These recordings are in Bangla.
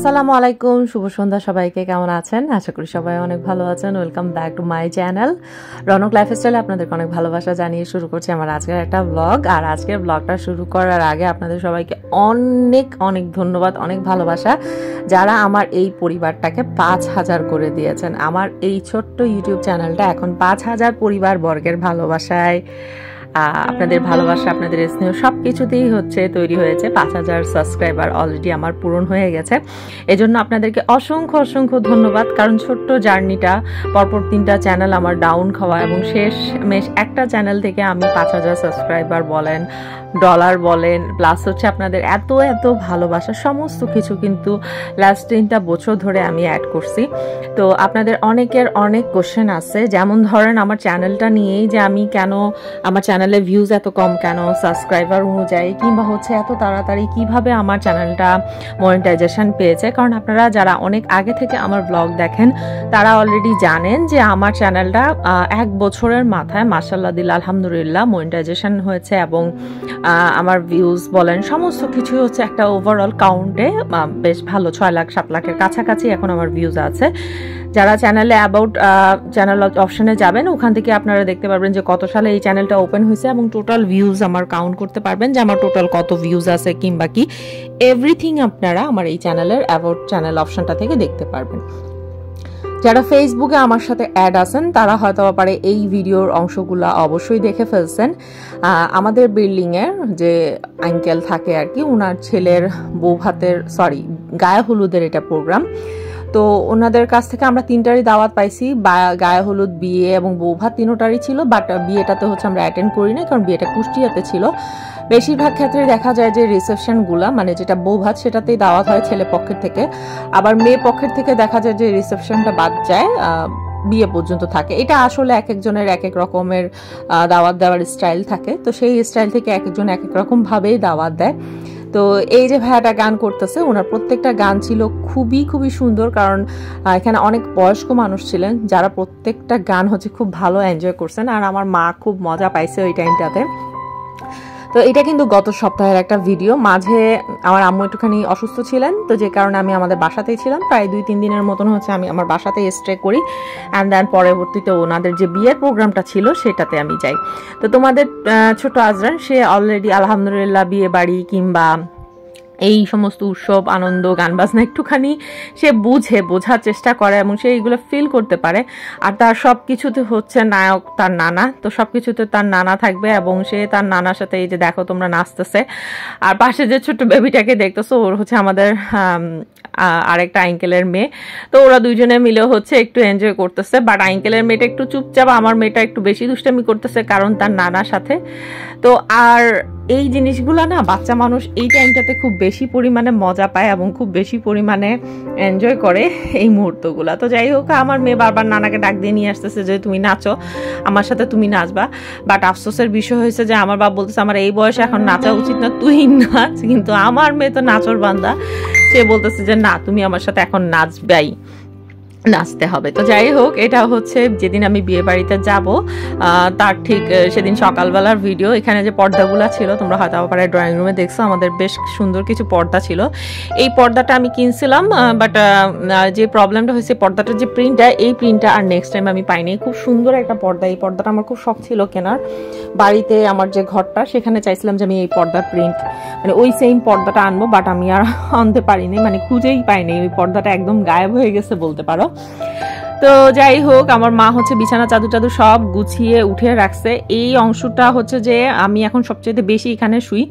আসসালামু আলাইকুম, শুভ সন্ধ্যা সবাইকে। কেমন আছেন? আশা করি সবাই অনেক ভালো আছেন। Welcome back to my channel Ronok লাইফস্টাইলে। আপনাদেরকে অনেক ভালোবাসা জানিয়ে শুরু করছি আমার আজকের একটা ব্লগ। আর আজকের ব্লগটা শুরু করার আগে আপনাদের সবাইকে অনেক অনেক ধন্যবাদ, অনেক ভালোবাসা যারা আমার এই পরিবারটাকে 5000 করে দিয়েছেন। আমার এই ছোট্ট ইউটিউব চ্যানেলটা এখন 5000 পরিবার বর্গের ভালোবাসায়, আপনাদের ভালোবাসা, আপনাদের স্নেহ সব কিছুতেই তৈরি হয়েছে। 5000 সাবস্ক্রাইবার অলরেডি আমার পূরণ হয়ে গেছে। এজন্য আপনাদেরকে অসংখ্য অসংখ্য ধন্যবাদ। কারণ ছোট্ট জার্নিটা, পরপর 3টা চ্যানেল আমার ডাউন খাওয়া এবং শেষ মেশ একটা চ্যানেল থেকে আমি 5000 সাবস্ক্রাইবার বলেন, ডলার বলেন, প্লাস আপনাদের এত এত ভালোবাসা, সমস্ত কিছু কিন্তু লাস্ট 3টা বছর ধরে আমি অ্যাড করছি। তো আপনাদের অনেকের অনেক কোশ্চেন আছে, যেমন ধরেন আমার চ্যানেলটা নিয়েই যে আমি কেন, আমার চ্যানেলে ভিউজ এত কম কেন সাবস্ক্রাইবার অনুযায়ী, কিংবা এত তাড়াতাড়ি কিভাবে আমার চ্যানেলটা মনিটাইজেশন পেয়েছে। কারণ আপনারা যারা অনেক আগে থেকে আমার ব্লগ দেখেন তারা অলরেডি জানেন যে আমার চ্যানেলটা 1 বছরের মাথায় মাশাআল্লাহ দিল আলহামদুলিল্লাহ মনিটাইজেশন হয়েছে এবং আমার ভিউজ বলেন সমস্ত কিছু একটা ওভারঅল কাউন্টে বেশ ভালো 6 লাখ 7 লাখের কাছাকাছি এখন আমার ভিউজ আছে। যারা চ্যানেলে অ্যাবাউট চ্যানেল অপশনে যাবেন, ওখান থেকে আপনারা দেখতে পারবেন যে কত সালে এই চ্যানেলটা ওপেন হয়েছে এবং টোটাল ভিউজ আমার কাউন্ট করতে পারবেন যে আমার টোটাল কত ভিউজ আছে কিংবা কি এভরিথিং আপনারা আমার এই চ্যানেলের অ্যাবাউট চ্যানেল অপশনটা থেকে দেখতে পারবেন। যারা ফেসবুকে আমার সাথে অ্যাড আছেন তারা হয়তো পারে এই ভিডিওর অংশগুলো অবশ্যই দেখে ফেলছেন। আমাদের বিল্ডিংয়ের যে আঙ্কেল থাকে আর কি, ওনার ছেলের বৌভাতের গায়ে হলুদের এটা প্রোগ্রাম। তো ওনাদের কাছ থেকে আমরা 3টারই দাওয়াত পাইছি, গায়ে হলুদ, বিয়ে এবং বৌভাত 3টারই ছিল। বাট বিয়েটাতে আমরা অ্যাটেন্ড করি না, কারণ বিয়েটা কুষ্টিয়াতে ছিল। বেশিরভাগ ক্ষেত্রে দেখা যায় যে রিসেপশনগুলা, মানে যেটা বৌভাত সেটাতেই দাওয়াত হয় ছেলে পক্ষের থেকে, আবার মেয়ে পক্ষের থেকে দেখা যায় যে রিসেপশনটা বাদ যায়, বিয়ে পর্যন্ত থাকে। এটা আসলে এক একজনের এক এক রকমের দাওয়াত দেওয়ার স্টাইল থাকে। তো সেই স্টাইল থেকে এক একজন এক এক রকম ভাবেই দাওয়াত দেয়। তো এই যে ভাইয়াটা গান করতেছে, ওনার প্রত্যেকটা গান ছিল খুবই খুবই সুন্দর। কারণ এখানে অনেক বয়স্ক মানুষ ছিলেন যারা প্রত্যেকটা গান খুব ভালো এনজয় করছেন। আর আমার মা খুব মজা পাইছে ওই টাইমটাতে। তো এটা কিন্তু গত সপ্তাহের একটা ভিডিও। মাঝে আমার আম্মু একটুখানি অসুস্থ ছিলেন, তো যে কারণে আমি আমাদের বাসাতেই ছিলাম। প্রায় 2-3 দিনের মতন আমি আমার বাসাতেই স্টে করি। অ্যান্ড দেন পরবর্তীতে ওনাদের যে বিয়ের প্রোগ্রামটা ছিল সেটাতে আমি যাই। তো তোমাদের ছোট আজরান, সে অলরেডি আলহামদুলিল্লাহ বিয়ে বাড়ি কিংবা এই সমস্ত উৎসব আনন্দ গান বাজনা একটুখানি সে বোঝার চেষ্টা করে এবং সে এইগুলো ফিল করতে পারে। আর তার সব কিছুতে নায়ক তার নানা। তো সব কিছুতে তার নানা থাকবে এবং সে তার নানার সাথে এই যে দেখো তোমরা নাচতেছে। আর পাশে যে ছোট্ট বেবিটাকে দেখতেছো, ওর আমাদের আরেকটা আঙ্কেলের মেয়ে। তো ওরা দুইজনে মিলে একটু এনজয় করতেছে। বাট আঙ্কেলের মেয়েটা একটু চুপচাপ, আমার মেয়েটা একটু বেশি দুষ্টামি করতেছে কারণ তার নানার সাথে। তো আর এই জিনিসগুলো না, বাচ্চা মানুষ এই টাইমটাতে খুব বেশি পরিমাণে মজা পায় এবং খুব বেশি পরিমাণে এনজয় করে এই মুহূর্তগুলা। তো যাই হোক, আমার মেয়ে বারবার নানাকে ডাক দিয়ে নিয়ে আসতেছে যে তুমি নাচো, আমার সাথে তুমি নাচবা। বাট আফসোসের বিষয় হয়েছে যে আমার বাবা বলতেছে আমার এই বয়সে এখন নাচা উচিত না, তুই নাচ। কিন্তু আমার মেয়ে তো নাচর বান্দা, সে বলতেছে যে না, তুমি আমার সাথে এখন নাচবাই, নাচতে হবে। তো যাই হোক, এটা যেদিন আমি বিয়ে বাড়িতে যাব তার ঠিক সেদিন সকালবেলার ভিডিও। এখানে যে পর্দাগুলো ছিল তোমরা হয়তো আবার ড্রয়িং রুমে দেখছো, আমাদের বেশ সুন্দর কিছু পর্দা ছিল। এই পর্দাটা আমি কিনছিলাম, বাট যে প্রবলেমটা হয়েছে, পর্দাটার যে প্রিন্টটা, এই প্রিন্টটা আর নেক্সট টাইম আমি পাইনি। খুব সুন্দর একটা পর্দা, এই পর্দাটা আমার খুব শখ ছিল কেনার। বাড়িতে আমার যে ঘরটা সেখানে চাইছিলাম যে আমি এই পর্দার প্রিন্ট, মানে ওই সেম পর্দাটা আনবো, বাট আমি আর আনতে পারিনি, মানে খুঁজেই পাইনি। ওই পর্দাটা একদম গায়েব হয়ে গেছে বলতে পারো। তো যাই হোক, আমার মা বিছানা চাদর সব গুছিয়ে উঠে রাখছে। এই অংশটা যে আমি এখন সবচেয়ে বেশি এখানে শুই,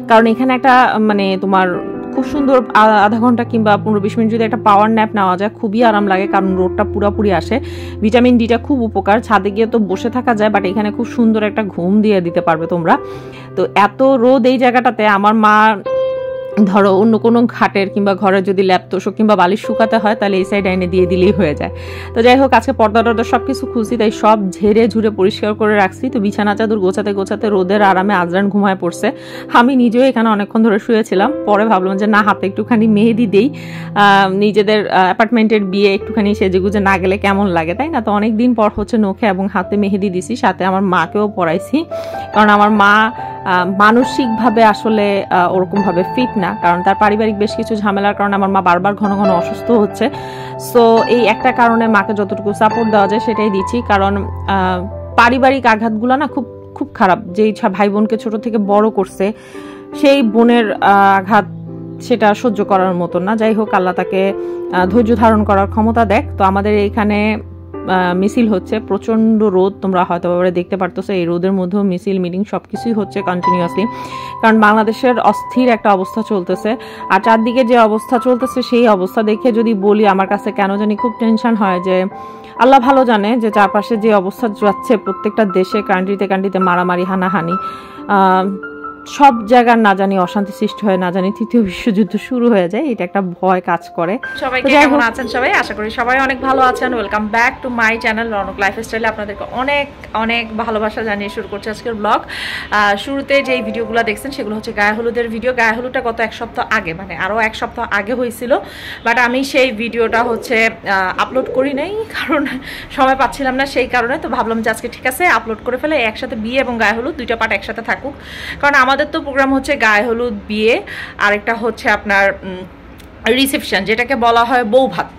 কারণ এখানে একটা মানে তোমার খুব সুন্দর আধা ঘন্টা কিংবা 15-20 মিনিট যদি একটা পাওয়ার ন্যাপ নেওয়া যায় খুবই আরাম লাগে, কারণ রোদটা পুরোপুরি আসে। ভিটামিন ডিটা খুব উপকার। ছাদে গিয়ে তো বসে থাকা যায়, বাট এখানে খুব সুন্দর একটা ঘুম দিয়ে দিতে পারবে তোমরা। তো এত রোদ এই জায়গাটাতে, আমার মা ধরো অন্য কোনো ঘাটের কিংবা ঘরে যদি ল্যাপ তোষক কিংবা বালিশ শুকাতে হয় তাহলে এই সাইডে এনে দিয়ে দিলেই হয়ে যায়। তো যাই হোক, আজকে পর্দা টর্দা সব কিছু খুলছি, তাই সব ঝেড়ে ঝুড়ে পরিষ্কার করে রাখছি। তো বিছানা চাদর গোছাতে গোছাতে রোদের আরামে আজরান ঘুমায় পড়ছে। আমি নিজেও এখানে অনেকক্ষণ ধরে শুয়েছিলাম। পরে ভাবলাম যে না, হাতে একটুখানি মেহেদি দেই, নিজেদের অ্যাপার্টমেন্টের বিয়ে একটুখানি সেজেগুজে না গেলে কেমন লাগে, তাই না? তো অনেকদিন পর নখে এবং হাতে মেহেদি দিছি, সাথে আমার মাকেও পরাইছি, কারণ আমার মা মানসিকভাবে আসলে ওরকমভাবে ফিট না, কারণ তার পারিবারিক বেশ কিছু ঝামেলার কারণে আমার মা বারবার ঘন ঘন অসুস্থ হচ্ছে। সো এই একটা কারণে মাকে যতটুকু সাপোর্ট দেওয়া যায় সেটাই দিচ্ছি, কারণ পারিবারিক আঘাতগুলো না খুব খুব খারাপ। যেই ভাই বোনকে ছোট থেকে বড় করছে সেই বোনের আঘাত সেটা সহ্য করার মতো না। যাই হোক, আল্লাহ তাকে ধৈর্য ধারণ করার ক্ষমতা দেখ। তো আমাদের এইখানে মিছিল হচ্ছে, প্রচণ্ড রোদ, তোমরা হয়তো দেখতে পারতেছো। এই রোদের মধ্যেও মিছিল মিটিং সবকিছুই হচ্ছে কন্টিনিউয়াসলি, কারণ বাংলাদেশের অস্থির একটা অবস্থা চলতেছে। আর চারদিকে যে অবস্থা চলতেছে সেই অবস্থা দেখে যদি বলি, আমার কাছে কেন জানি খুব টেনশন হয় যে আল্লাহ ভালো জানে যে চারপাশে যে অবস্থা যাচ্ছে প্রত্যেকটা দেশে, কান্ট্রিতে মারামারি, হানাহানি, সব জায়গার না জানি অশান্তি সৃষ্টি হয়, না জানি তৃতীয় বিশ্বযুদ্ধ শুরু হয়ে যায়। এটা একটা ভয় কাজ করে। সবাইকে কেমন আছেন সবাই? আশা করি সবাই অনেক ভালো আছেন। Welcome back to my channel Ronok লাইফস্টাইলে আপনাদেরকে অনেক অনেক ভালোবাসা জানিয়ে শুরু করছি আজকের ব্লগ। শুরুতে যেই ভিডিওগুলো দেখছেন সেগুলো হচ্ছে গায়ে হলুদের ভিডিও। গায়ে হলুদটা গত এক সপ্তাহ আগে, মানে আরও এক সপ্তাহ আগে হয়েছিল, বাট আমি সেই ভিডিওটা হচ্ছে আপলোড করি নাই, কারণ সময় পাচ্ছিলাম না সেই কারণে। তো ভাবলাম যে আজকে ঠিক আছে আপলোড করে ফেলে, একসাথে বিয়ে এবং গায়ে হলুদ দুইটা পার্ট একসাথে থাকুক। কারণ আমাদের তো প্রোগ্রাম হচ্ছে গায়ে হলুদ, বিয়ে, আরেকটা হচ্ছে আপনার রিসেপশন, যেটাকে বলা হয় বউ ভাত।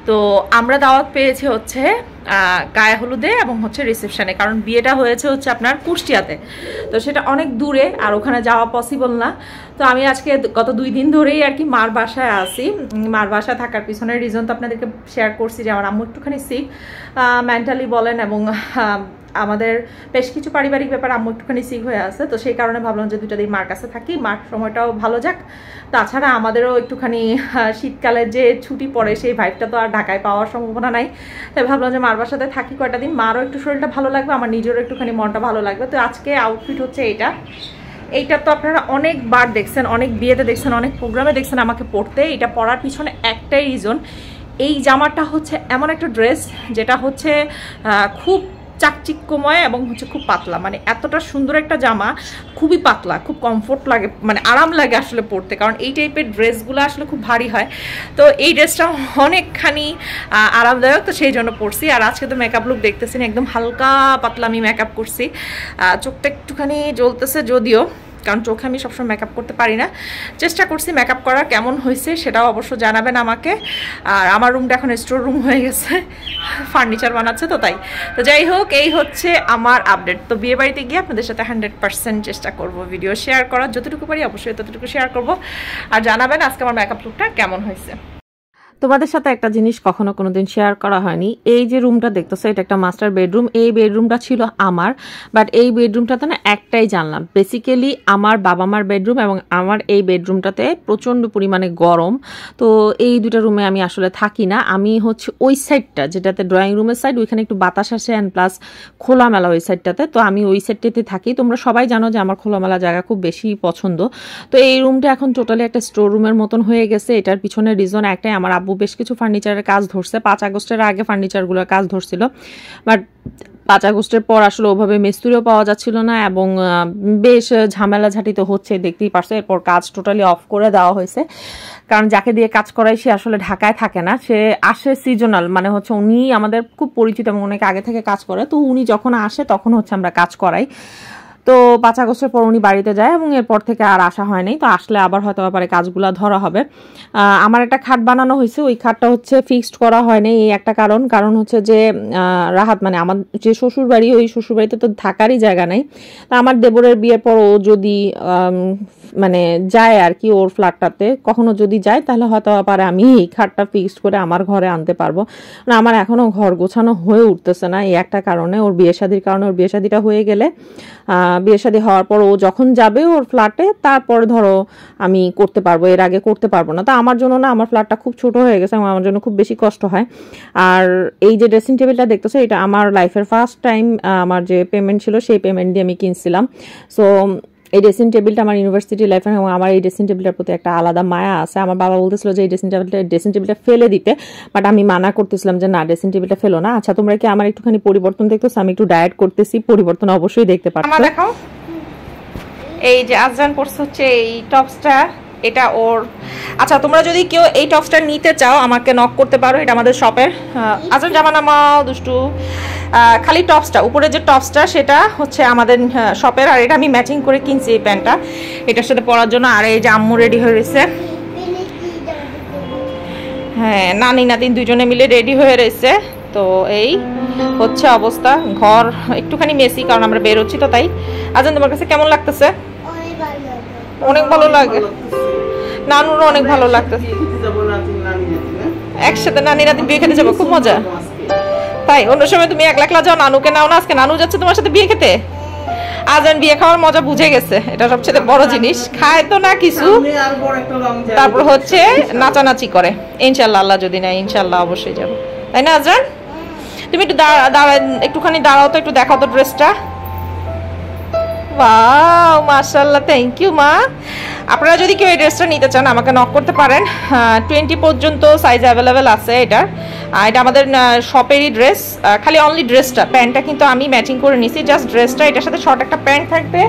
তো আমরা দাওয়াত পেয়েছি হচ্ছে গায়ে হলুদে এবং হচ্ছে রিসেপশনে, কারণ বিয়েটা হয়েছে হচ্ছে আপনার কুষ্টিয়াতে। তো সেটা অনেক দূরে, আর ওখানে যাওয়া পসিবল না। তো আমি আজকে গত 2 দিন ধরেই আর কি মার বাসায় আসি। মার বাসায় থাকার পিছনের রিজন তো আপনাদেরকে শেয়ার করছি যে আমার আম্মু একটুখানি সিক, মেন্টালি বলেন, এবং আমাদের বেশ কিছু পারিবারিক ব্যাপার আম্মু একটুখানি সিক হয়ে আছে। তো সেই কারণে ভাবলাম যে 2টা দিন মার কাছে থাকি, মার সময়টাও ভালো যাক। তাছাড়া আমাদেরও একটুখানি শীতকালে যে ছুটি পড়ে সেই ভাইবটা তো আর ঢাকায় পাওয়ার সম্ভাবনা নাই। তাই ভাবলাম যে মার বাসাতে থাকি কয়টা দিন, মারও একটু শরীরটা ভালো লাগবে, আমার নিজেরও একটুখানি মনটা ভালো লাগবে। তো আজকে আউটফিট হচ্ছে এইটা তো আপনারা অনেকবার দেখছেন, অনেক বিয়েতে দেখছেন, অনেক প্রোগ্রামে দেখছেন আমাকে পরতে। এটা পরার পিছনে একটাই রিজন, এই জামাটা হচ্ছে এমন একটা ড্রেস যেটা হচ্ছে খুব চাকচিক্যময় এবং হচ্ছে খুব পাতলা, মানে এতটা সুন্দর একটা জামা, খুবই পাতলা, খুব কমফোর্ট লাগে, মানে আরাম লাগে আসলে পরতে, কারণ এই টাইপের ড্রেসগুলো আসলে খুব ভারী হয়। তো এই ড্রেসটা অনেকখানি আরামদায়ক, তো সেই জন্য পরছি। আর আজকে তো মেকআপ লুক দেখতেছেন, একদম হালকা পাতলা আমি মেকআপ করছি। চোখটা একটুখানি জ্বলতেছে যদিও, কারণ চোখে আমি সবসময় মেকআপ করতে পারি না। চেষ্টা করছি মেকআপ করা, কেমন হয়েছে সেটাও অবশ্য জানাবেন আমাকে। আর আমার রুমটা এখন স্টোর রুম হয়ে গেছে, ফার্নিচার বানাচ্ছে তো তাই। তো যাই হোক, এই হচ্ছে আমার আপডেট। তো বিয়ে বাড়িতে গিয়ে আপনাদের সাথে 100% চেষ্টা করব ভিডিও শেয়ার করার, যতটুকু পারি অবশ্যই ততটুকু শেয়ার করব। আর জানাবেন আজকে আমার মেকআপ লুকটা কেমন হয়েছে। তোমাদের সাথে একটা জিনিস কখনো কোনোদিন শেয়ার করা হয়নি। এই যে রুমটা দেখতেছো, এটা একটা মাস্টার বেডরুম। এই বেডরুমটা ছিল আমার, বাট এই বেডরুমটাতে না একটাই জানলাম। বেসিক্যালি আমার বাবা মার বেডরুম, এবং আমার এই বেডরুমটাতে প্রচণ্ড পরিমাণে গরম। তো এই দুটা রুমে আমি আসলে থাকি না। আমি হচ্ছে ওই সাইডটা, যেটাতে ড্রয়িং রুমের সাইড, ওইখানে একটু বাতাস আসে অ্যান্ড প্লাস খোলামেলা ওই সাইডটাতে। তো আমি ওই সাইডটাতে থাকি। তোমরা সবাই জানো যে আমার খোলামেলা জায়গা খুব বেশি পছন্দ। তো এই রুমটা এখন টোটালি একটা স্টোর রুমের মতন হয়ে গেছে। এটার পিছনে রিজন একটাই, আমার বেশ কিছু ফার্নিচারের কাজ ধরছে। 5 আগস্টের আগে ফার্নিচারগুলোর কাজ ধরছিল, বাট 5 আগস্টের পর আসলে ওভাবে মিস্ত্রিও পাওয়া যাচ্ছিল না, এবং বেশ ঝামেলা ঝাঁটিতে হচ্ছে, দেখতেই পারছো। এরপর কাজ টোটালি অফ করে দেওয়া হয়েছে, কারণ যাকে দিয়ে কাজ করাই সে আসলে ঢাকায় থাকে না, সে আসে সিজনাল, মানে হচ্ছে উনি আমাদের খুব পরিচিত এবং অনেক আগে থেকে কাজ করে। তো উনি যখন আসে তখন হচ্ছে আমরা কাজ করাই। তো 5 আগস্টের পর উনি বাড়িতে যায়, এবং এরপর থেকে আর আসা হয়নি। তো আসলে আবার হয়তো ব্যাপারে কাজগুলো ধরা হবে। আমার একটা খাট বানানো হয়েছে, ওই খাটটা হচ্ছে ফিক্সড করা হয়নি। এই একটা কারণ হচ্ছে যে রাহাত, মানে আমার যে শ্বশুরবাড়ি, ওই শ্বশুরবাড়িতে তো থাকারই জায়গা নাই। তা আমার দেবরের বিয়ের পর ও যদি মানে যায় আর কি ওর ফ্ল্যাটটাতে, কখনো যদি যায় তাহলে হয়তো আবার আমি এই খাটটা ফিক্সড করে আমার ঘরে আনতে পারবো। আমার এখনো ঘর গোছানো হয়ে উঠতেছে না, এই একটা কারণে, ওর বিয়ে শাদির কারণে। ওর বিয়ে শাদিটা হয়ে গেলে, বিয়ে শাদী হওয়ার পর ও যখন যাবে ওর ফ্ল্যাটে, তারপরে ধরো আমি করতে পারবো, এর আগে করতে পারবো না। তা আমার জন্য না, আমার ফ্ল্যাটটা খুব ছোট হয়ে গেছে এবং আমার জন্য খুব বেশি কষ্ট হয়। আর এই যে ড্রেসিং টেবিলটা দেখতেছো, এটা আমার লাইফের ফার্স্ট টাইম আমার যে পেমেন্ট ছিল সেই পেমেন্ট দিয়ে আমি কিনছিলাম। সো এই ড্রেসিং টেবিলটা আমার ইউনিভার্সিটি লাইফে, এবং আমার এই ড্রেসিং টেবিলটার প্রতি একটা আলাদা মায়া আছে। আমার বাবা বলতেছিল যে এই ড্রেসিং টেবিলটা ফেলে দিতে, বাট আমি মানা করতেছিলাম যে না, ড্রেসিং টেবিলটা ফেলো না। আচ্ছা, তোমরা কি আমার একটুখানি পরিবর্তন দেখতেছো? আমি একটু ডায়েট করতেছি, পরিবর্তন অবশ্যই দেখতে পাচ্ছ। আমার দেখাও, এই যে আজান পড়ছে হচ্ছে এই টপসটা এটা ওর। আচ্ছা, তোমরা যদি কেউ এই টপসটা নিতে চাও আমাকে নক করতে পারো, এটা আমাদের শপের। আজান জামানা মা দুষ্টু। খালি টপসটা, উপরে যে টপসটা সেটা হচ্ছে আমাদের শপের, আর এটা আমি ম্যাচিং করে কিনছি এই প্যান্টটা এটার সাথে পরার জন্য। আর এই যে আম্মু রেডি হয়ে রয়েছে, হ্যাঁ নানি নাতিন দুজনে মিলে রেডি হয়ে রয়েছে। তো এই হচ্ছে অবস্থা, ঘর একটুখানি মেসি কারণ আমরা বের হচ্ছি তো তাই। আজান তোমার কাছে কেমন লাগতেছে? অনেক ভালো লাগে, নানুরও অনেক ভালো লাগতেছে। একসাথে নানি নাতিন বিয়ে খেতে যাবো, খুব মজা। তাই অন্য সময় তুমি একলা একলা যাও, নানুকে নাও না, আজকে নানু যাচ্ছে তোমার সাথে বিয়ে খেতে। আজান বিয়ে খাওয়ার মজা বুঝে গেছে, এটা সবচেয়ে বড় জিনিস। খায় তো না কিছু, তারপর হচ্ছে নাচানাচি করে। ইনশাল্লাহ আল্লাহ যদি নেয় ইনশাল্লাহ অবশ্যই যাবো, তাই না আজান? তুমি একটু একটুখানি দাঁড়াও তো, একটু দেখাও তো ড্রেসটা। ওয়াও মাশাআল্লাহ, থ্যাংক ইউ মা। আপনারা যদি কেউ এই ড্রেসটা নিতে চান আমাকে নক করতে পারেন। 20 পর্যন্ত সাইজ অ্যাভেলেবেল আছে এটার। এটা আমাদের শপেরই ড্রেস, খালি অনলি ড্রেসটা, প্যান্টটা কিন্তু আমি ম্যাচিং করে নিছি। জাস্ট ড্রেসটা, এটার সাথে শর্ট একটা প্যান্ট থাকবে।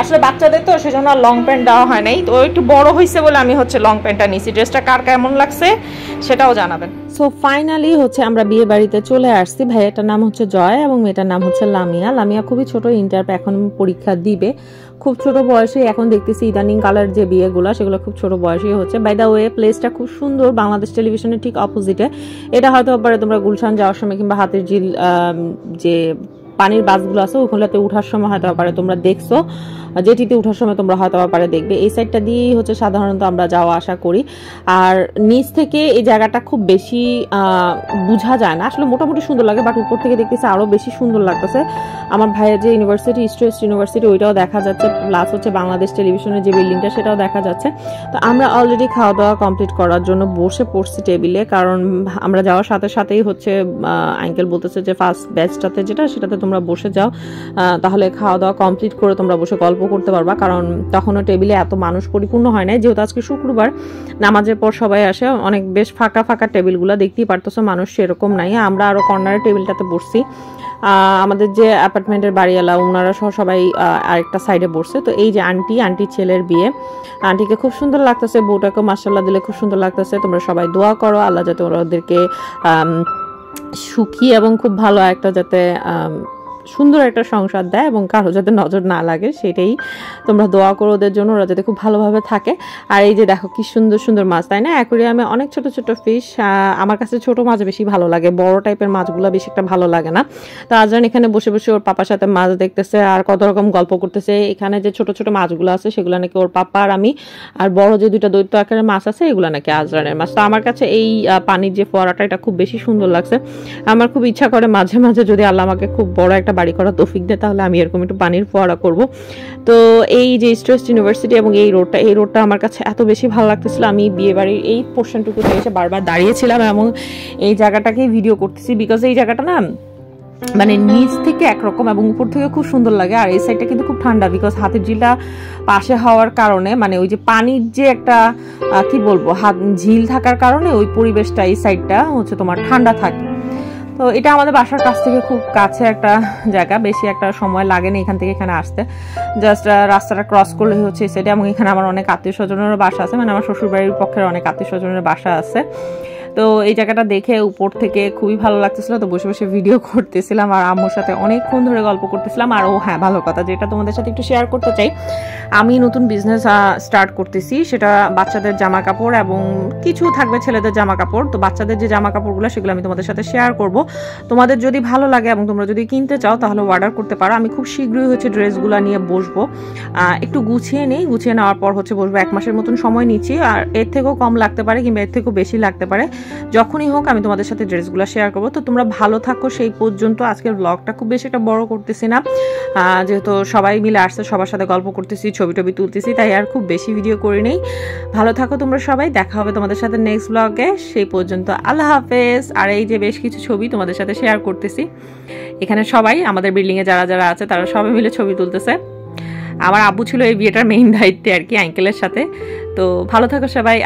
আসলে বাচ্চাদের তো সেজন্য লং প্যান্ট দেওয়া হয় নাই, তো একটু বড় হয়েছে বলে আমি হচ্ছে লং প্যান্টটা নিছি। ড্রেসটা কার কেমন লাগছে সেটাও জানাবেন। সো ফাইনালি হচ্ছে আমরা বিয়ে বাড়িতে চলে আসছি। ভাইয়াটার নাম হচ্ছে জয় এবং মেয়েটার নাম হচ্ছে লামিয়া। লামিয়া খুবই ছোট, ইন্টার এখন পরীক্ষা দিবে, খুব ছোট বয়সে। এখন দেখতেছি ইদানিং কালার যে বিয়েগুলো সেগুলো খুব ছোট বয়সেই হচ্ছে। বাই দ্য ওয়ে প্লেসটা খুব সুন্দর, বাংলাদেশ টেলিভিশনের ঠিক অপোজিটে। এটা হয়তো পারে তোমরা গুলশান যাওয়ার সময় কিংবা হাতির ঝিল যে পানির বাসগুলো আছে ওগুলোতে উঠার সময় হয়তো পারে তোমরা দেখছো, যেটিতে উঠার সময় তোমরা হয়তো পারে দেখবে। এই সাইডটা দিয়েই হচ্ছে সাধারণত আমরা যাওয়া আসা করি। আর নিচ থেকে এই জায়গাটা খুব বেশি বোঝা যায় না, আসলে মোটামুটি সুন্দর লাগে, বাট উপর থেকে দেখতেছে আরো বেশি সুন্দর লাগতেছে। আমার ভাইয়ের যে ইউনিভার্সিটি, ইস্ট ওয়েস্ট ইউনিভার্সিটি, ওইটাও দেখা যাচ্ছে, প্লাস হচ্ছে বাংলাদেশ টেলিভিশনের যে বিল্ডিংটা সেটাও দেখা যাচ্ছে। তো আমরা অলরেডি খাওয়া দাওয়া কমপ্লিট করার জন্য বসে পড়ছি টেবিলে, কারণ আমরা যাওয়ার সাথে সাথেই হচ্ছে আঙ্কেল বলতেছে যে ফার্স্ট ব্যাচটাতে সেটাতে তোমরা বসে যাও, তাহলে খাওয়া দাওয়া কমপ্লিট করে তোমরা বসে গল্প করতে পারবা, কারণ তখনও টেবিলে এত মানুষ পরিপূর্ণ হয় নাই, যেহেতু আজকে শুক্রবার নামাজের পর সবাই আসে। অনেক বেশ ফাঁকা ফাঁকা টেবিলগুলো দেখতেই পারতেছো, মানুষ সেরকম নাই। আমরা আরো কর্নারের টেবিলটাতে বসছি। আমাদের যে অ্যাপার্টমেন্টের বাড়িওয়ালা ওনারা সহ সবাই আরেকটা সাইডে বসছে। তো এই যে আন্টির ছেলের বিয়ে, আন্টিকে খুব সুন্দর লাগতেছে, বউটাকে মাশাআল্লাহ দিলে খুব সুন্দর লাগতেছে। তোমরা সবাই দোয়া করো আল্লাহ যাতে ওদেরকে সুখী এবং খুব ভালো একটা যাতে সুন্দর একটা সংসার দেয় এবং কারো যাতে নজর না লাগে, সেটাই তোমরা দোয়া করো ওদের জন্য, ওরা যাতে খুব ভালোভাবে থাকে। আর এই যে দেখো কি সুন্দর সুন্দর মাছ, তাই না? অ্যাকোয়ারিয়ামে অনেক ছোট ছোট ফিশ। আমার কাছে ছোট মাছ বেশি ভালো লাগে, বড় টাইপের মাছগুলো বেশি একটা ভালো লাগে না। তো আজরান এখানে বসে বসে ওর পাপার সাথে মাছ দেখতেছে আর কত রকম গল্প করতেছে। এখানে যে ছোট ছোট মাছগুলো আছে সেগুলো নাকি ওর পাপা আর আমি, আর বড় যে দুইটা দৈত্য আকারের মাছ আছে এগুলো নাকি আজরানের মাছ। তো আমার কাছে এই পানির যে ফোয়ারাটা এটা খুব বেশি সুন্দর লাগছে। আমার খুব ইচ্ছা করে মাঝে মাঝে যদি আল্লাহ আমাকে খুব বড় একটা বাড়ি করা তৌফিক দেয় তাহলে আমি এরকম একটু পানির ফোয়ারা করব। তো এই যে ইস্ট ওয়েস্ট ইউনিভার্সিটি এবং এই রোডটা আমার কাছে এত বেশি ভালো লাগতেছিল। আমি বিয়ে বাড়ির এই পোর্শনটুকুতে এসে বারবার দাঁড়িয়েছিলাম এবং এই জায়গাটাকেই ভিডিও করতেছি, বিকজ এই জায়গাটা না মানে নিচ থেকে একরকম এবং উপর থেকে খুব সুন্দর লাগে। আর এই সাইডটা কিন্তু খুব ঠান্ডা, বিকজ হাতির ঝিলটা পাশে হওয়ার কারণে, মানে ওই যে পানির যে একটা কি বলবো ঝিল থাকার কারণে ওই পরিবেশটা এই সাইডটা হচ্ছে তোমার ঠান্ডা থাকে। তো এটা আমাদের বাসার কাছ থেকে খুব কাছে একটা জায়গা, বেশি একটা সময় লাগে না এখান থেকে এখানে আসতে। জাস্ট রাস্তাটা ক্রস করলে হচ্ছে এই সাইডে, এবং এখানে আমার অনেক আত্মীয় স্বজনেরও বাসা আছে, মানে আমার শ্বশুরবাড়ির পক্ষের অনেক আত্মীয় স্বজনের বাসা আছে। তো এই জায়গাটা দেখে উপর থেকে খুবই ভালো লাগতেছিল, তো বসে বসে ভিডিও করতেছিলাম আর আম্মুর সাথে অনেকক্ষণ ধরে গল্প করতেছিলাম। আর হ্যাঁ, ভালো কথা যেটা তোমাদের সাথে একটু শেয়ার করতে চাই, আমি নতুন বিজনেস স্টার্ট করতেছি, সেটা বাচ্চাদের জামা কাপড় এবং কিছু থাকবে ছেলেদের জামা কাপড়। তো বাচ্চাদের যে জামা কাপড়গুলো সেগুলো আমি তোমাদের সাথে শেয়ার করব। তোমাদের যদি ভালো লাগে এবং তোমরা যদি কিনতে চাও তাহলে অর্ডার করতে পারো। আমি খুব শীঘ্রই হচ্ছে ড্রেসগুলো নিয়ে বসবো, একটু গুছিয়ে নিই, গুছিয়ে নেওয়ার পর হচ্ছে বসবো। 1 মাসের মতন সময় নিচ্ছি, আর এর থেকেও কম লাগতে পারে কিংবা এর থেকেও বেশি লাগতে পারে, যখনই হোক আমি তোমাদের সাথে ড্রেসগুলো শেয়ার করবো। তো তোমরা ভালো থাকো সেই পর্যন্ত। আজকের ব্লগটা খুব বেশি একটা বড় করতেছি না, যেহেতু সবাই মিলে আসছে, সবার সাথে গল্প করতেছি, ছবি টবি তুলতেছি, তাই আর খুব বেশি ভিডিও করি নেই। ভালো থাকো তোমরা সবাই, দেখা হবে তোমাদের সাথে নেক্সট ব্লগে। সেই পর্যন্ত আল্লাহ হাফেজ। আর এই যে বেশ কিছু ছবি তোমাদের সাথে শেয়ার করতেছি, এখানে সবাই আমাদের বিল্ডিংয়ে যারা যারা আছে তারা সবাই মিলে ছবি তুলতেছে। আমার আব্বু ছিল এই বিয়েটার মেইন দায়িত্বে আর কি, আঙ্কেলের সাথে। তো ভালো থাকো সবাই।